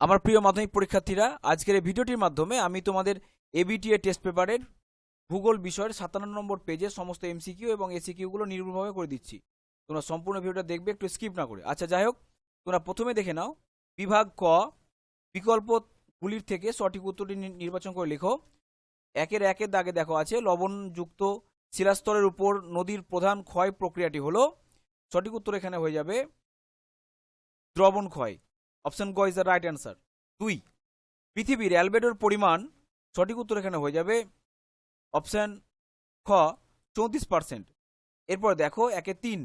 আমার প্রিয় মাধ্যমিক পরীক্ষার্থীরা, আজকের এই ভিডিওটির মাধ্যমে আমি তোমাদের এবিটিএ টেস্ট পেপারের ভূগোল বিষয়ের 57 নম্বর পেজে সমস্ত এমসিকিউ এবং এসিকিউগুলো নির্ভুলভাবে করে দিচ্ছি। তোমরা সম্পূর্ণ ভিডিওটা দেখবে, একটু স্কিপ না করে। আচ্ছা, যাই হোক, তোমরা প্রথমে দেখে নাও বিভাগ ক, বিকল্পগুলির থেকে সঠিক উত্তরটি নির্বাচন করে লেখো। একের দাগে দেখো আছে লবণযুক্ত শিলাস্তরের উপর নদীর প্রধান ক্ষয় প্রক্রিয়াটি হলো। সঠিক উত্তর এখানে হয়ে যাবে দ্রবণ ক্ষয়। অপশন গ ইজ দ্য রাইট অ্যান্সার। 2, পৃথিবীর অ্যালবেডোর পরিমাণ। সঠিক উত্তর এখানে হয়ে যাবে অপশন খ 34%। এরপর দেখো 3,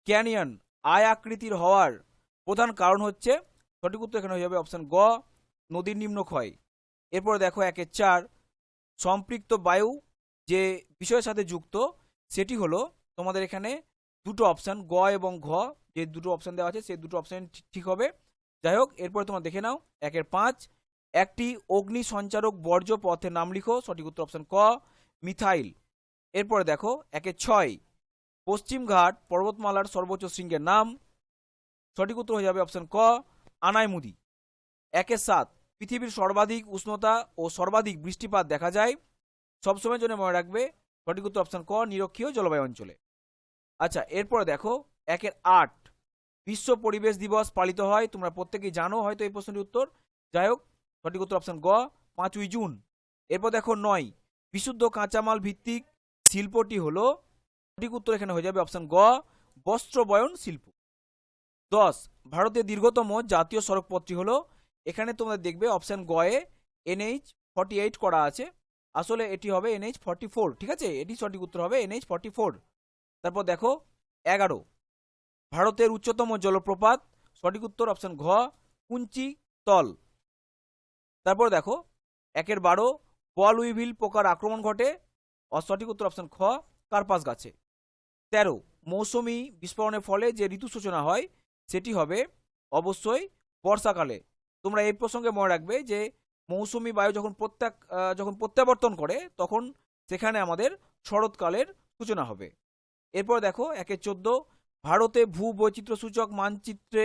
ক্যানিয়ন আয় আকৃতির হওয়ার প্রধান কারণ হচ্ছে। সঠিক উত্তর এখানে হয়ে যাবে অপশন গ নদীর নিম্ন ক্ষয়। এরপর দেখো 4, সম্পৃক্ত বায়ু যে বিষয়ের সাথে যুক্ত সেটি হলো তোমাদের এখানে দুটো অপশন গ এবং ঘ, যে দুটো অপশন দেওয়া আছে সেই দুটো অপশন ঠিক হবে। যাই হোক, এরপরে তোমরা দেখে নাও 5, একটি অগ্নি সঞ্চারক বর্জ্য পথের নাম লিখো। সঠিক উত্তর অপশন ক মিথাইল। এরপরে দেখো 6, পশ্চিম ঘাট পর্বতমালার সর্বোচ্চ শৃঙ্গের নাম। সঠিক উত্তর হয়ে যাবে অপশন ক আনাইমুদি। 7, পৃথিবীর সর্বাধিক উষ্ণতা ও সর্বাধিক বৃষ্টিপাত দেখা যায়। সবসময়ের জন্য মনে রাখবে সঠিক উত্তর অপশন ক নিরক্ষীয় জলবায়ু অঞ্চলে। আচ্ছা, এরপরে দেখো 8, বিশ্ব পরিবেশ দিবস পালিত হয়। তোমরা প্রত্যেকেই জানো হয়তো এই প্রশ্নটির উত্তর। যাই হোক, সঠিক উত্তর অপশন গ 5ই জুন। এরপর দেখো 9, বিশুদ্ধ কাঁচামাল ভিত্তিক শিল্পটি হলো। সঠিক উত্তর এখানে হয়ে যাবে অপশন গ বস্ত্র বয়ন শিল্প। 10, ভারতের দীর্ঘতম জাতীয় সড়কপথটি হলো। এখানে তোমরা দেখবে অপশন গ এ NH48 করা আছে, আসলে এটি হবে NH44। ঠিক আছে, এটি সঠিক উত্তর হবে NH44। তারপর দেখো 11, ভারতের উচ্চতম জলপ্রপাত। সঠিক উত্তর অপশন ঘ কুঞ্চি তল। তারপর দেখো 12, বল উইভিল পোকার আক্রমণ ঘটে। সঠিক উত্তর অপশন খ কার্পাস গাছে। 13, মৌসুমি বিস্ফোরণের ফলে যে ঋতু সূচনা হয় সেটি হবে অবশ্যই বর্ষাকালে। তোমরা এই প্রসঙ্গে মনে রাখবে যে মৌসুমি বায়ু যখন প্রত্যাবর্তন করে তখন সেখানে আমাদের শরৎকালের সূচনা হবে। এরপর দেখো 14, ভারতে ভূ বৈচিত্র্য সূচক মানচিত্রে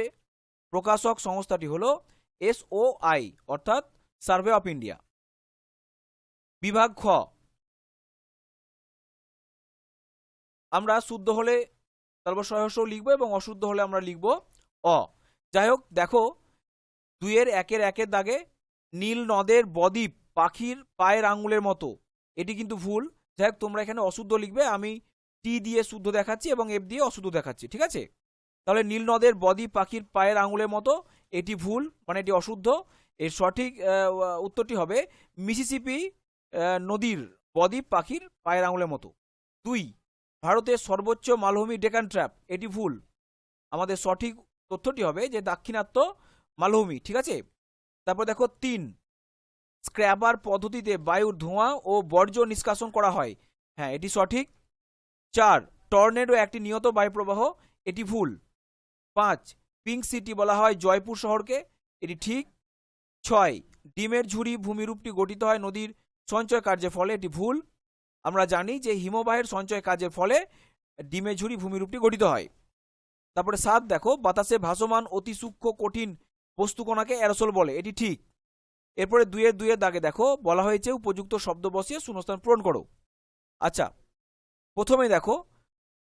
প্রকাশক সংস্থাটি হলো SOI, অর্থাৎ সার্ভে অফ ইন্ডিয়া। বিভাগ খ, আমরা শুদ্ধ হলে তারপর সহস্র লিখবো এবং অশুদ্ধ হলে আমরা লিখবো অ। যাই হোক, দেখো 2-এর দাগে নীল নদের বদ্বীপ পাখির পায়ের আঙুলের মতো, এটি কিন্তু ভুল। যাই হোক, তোমরা এখানে অশুদ্ধ লিখবে, আমি টি দিয়ে শুদ্ধ দেখাচ্ছি এবং এফ দিয়ে অশুদ্ধ দেখাচ্ছি। ঠিক আছে, তাহলে নীল নদের বদ্বীপ পাখির পায়ের আঙুলের মতো এটি ভুল, মানে এটি অশুদ্ধ। এর সঠিক উত্তরটি হবে মিসিসিপি নদীর বদ্বীপ পাখির পায়ের আঙুলের মতো। 2, ভারতের সর্বোচ্চ মালভূমি ডেকান ট্র্যাপ, এটি ভুল। আমাদের সঠিক তথ্যটি হবে যে দাক্ষিণাত্য মালভূমি। ঠিক আছে, তারপর দেখো 3, স্ক্র্যাবার পদ্ধতিতে বায়ুর ধোঁয়া ও বর্জ্য নিষ্কাশন করা হয়। হ্যাঁ, এটি সঠিক। 4, টর্নেডো একটি নিয়ত বায়ুপ্রবাহ, এটি ভুল। 5, পিঙ্ক সিটি বলা হয় জয়পুর শহরকে, এটি ঠিক। 6, ডিমের ঝুড়ি ভূমিরূপটি গঠিত হয় নদীর সঞ্চয় কার্যের ফলে, এটি ভুল। আমরা জানি যে হিমবাহের সঞ্চয় কাজের ফলে ডিমের ঝুড়ি ভূমিরূপটি গঠিত হয়। তারপরে 7, দেখো বাতাসে ভাসমান অতি সূক্ষ্ম কঠিন বস্তুকণাকে অ্যারোসোল বলে, এটি ঠিক। এরপরে 2-এর দাগে দেখো বলা হয়েছে উপযুক্ত শব্দ বসিয়ে শূন্যস্থান পূরণ করো। আচ্ছা, প্রথমে দেখো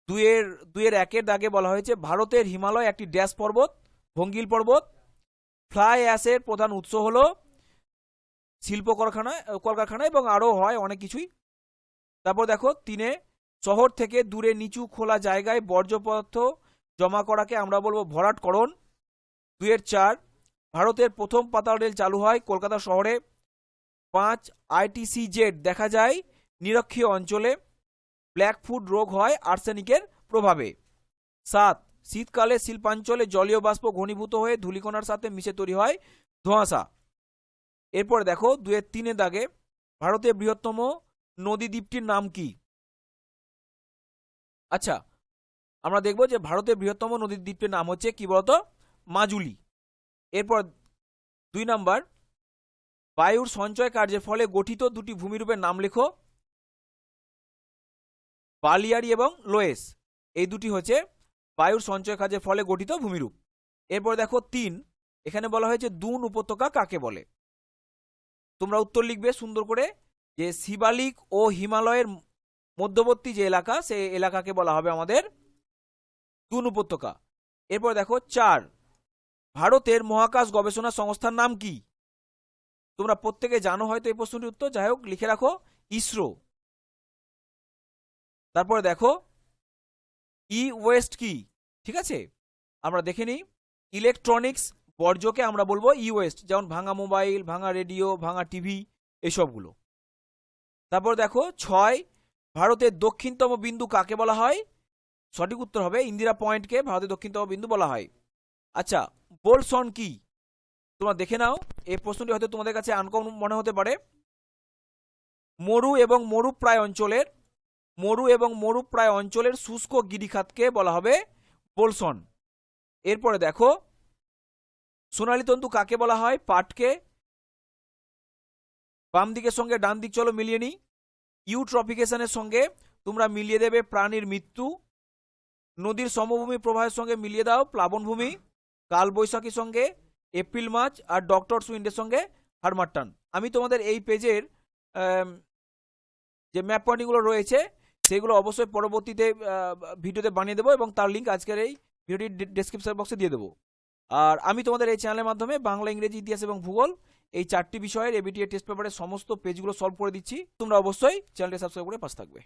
2-এর দাগে বলা হয়েছে ভারতের হিমালয় একটি ড্যাশ পর্বত, ভঙ্গিল পর্বত। ফ্লাই অ্যাশের প্রধান উৎস হলো শিল্প কলকারখানা এবং আরও হয় অনেক কিছুই। তারপর দেখো 3, শহর থেকে দূরে নিচু খোলা জায়গায় বর্জ্য পদার্থ জমা করাকে আমরা বলবো ভরাটকরণ। 2-4, ভারতের প্রথম পাতাল রেল চালু হয় কলকাতা শহরে। 5, ITCZ দেখা যায় নিরক্ষীয় অঞ্চলে। ব্ল্যাকফুট রোগ হয় আর্সেনিকের প্রভাবে। 7, শীতকালে শিল্পাঞ্চলে জলীয় বাষ্প ঘনীভূত হয়ে ধূলিকণার সাথে মিশে তৈরি হয় ধোঁয়াশা। এরপরে দেখো 2-3 দাগে ভারতের বৃহত্তম নদী দ্বীপটির নাম কি? আচ্ছা, আমরা দেখব যে ভারতের বৃহত্তম নদী দ্বীপটির নাম হচ্ছে কি বলতো, মাজুলি। এরপর 2 নাম্বার, বায়ুর সঞ্চয় কার্যের ফলে গঠিত দুটি ভূমিরূপের নাম লেখো। বালিয়ারি এবং লোয়েস, এই দুটি হচ্ছে বায়ুর সঞ্চয় কাজের ফলে গঠিত ভূমিরূপ। এরপর দেখো 3, এখানে বলা হয়েছে দুন উপত্যকা কাকে বলে। তোমরা উত্তর লিখবে সুন্দর করে, যে শিবালিক ও হিমালয়ের মধ্যবর্তী যে এলাকা, সেই এলাকাকে বলা হবে আমাদের দুন উপত্যকা। এরপর দেখো 4, ভারতের মহাকাশ গবেষণা সংস্থার নাম কি? তোমরা প্রত্যেকে জানো হয়তো এই প্রশ্নটির উত্তর, যাই হোক লিখে রাখো, ইসরো। তারপরে দেখো ই ওয়েস্ট কি? ঠিক আছে, আমরা দেখে নিই। ইলেকট্রনিক্স বর্জ্যকে আমরা বলবো ই ওয়েস্ট, যেমন ভাঙা মোবাইল, ভাঙা রেডিও, ভাঙা টিভি, এসবগুলো। তারপর দেখো 6, ভারতের দক্ষিণতম বিন্দু কাকে বলা হয়? সঠিক উত্তর হবে ইন্দিরা পয়েন্টকে ভারতের দক্ষিণতম বিন্দু বলা হয়। আচ্ছা, বোলসন কি? তোমরা দেখে নাও, এই প্রশ্নটি হয়তো তোমাদের কাছে আনকমন মনে হতে পারে। মরু এবং মরুপ্রায় অঞ্চলের শুষ্ক গিরিখাতকে বলা হবে বোলসন। এরপরে দেখো সোনালী তন্তু কাকে বলা হয়? পাটকে। বাম দিকের সঙ্গে ডান দিক চলো মিলিয়ে নিই। ইউট্রফিকেশনের সঙ্গে তোমরা মিলিয়ে দেবে প্রাণীর মৃত্যু। নদীর সমভূমি প্রবাহের সঙ্গে মিলিয়ে দাও প্লাবনভূমি। কালবৈশাখীর সঙ্গে এপ্রিল মাস, আর ডক্টর সুইন্ডের সঙ্গে হারমাট্টান। আমি তোমাদের এই পেজের যে ম্যাপ পয়েন্টগুলো রয়েছে সেগুলো অবশ্যই পরবর্তীতে ভিডিওতে বানিয়ে দেবো, এবং তার লিঙ্ক আজকের এই ভিডিওটির ডেসক্রিপশন বক্সে দিয়ে দেবো। আর আমি তোমাদের এই চ্যানেলের মাধ্যমে বাংলা, ইংরেজি, ইতিহাস এবং ভূগোল এই 4টি বিষয়ের এবিটিএ টেস্ট পেপারের সমস্ত পেজগুলো সলভ করে দিচ্ছি। তোমরা অবশ্যই চ্যানেলটি সাবস্ক্রাইব করে পাশে থাকবে।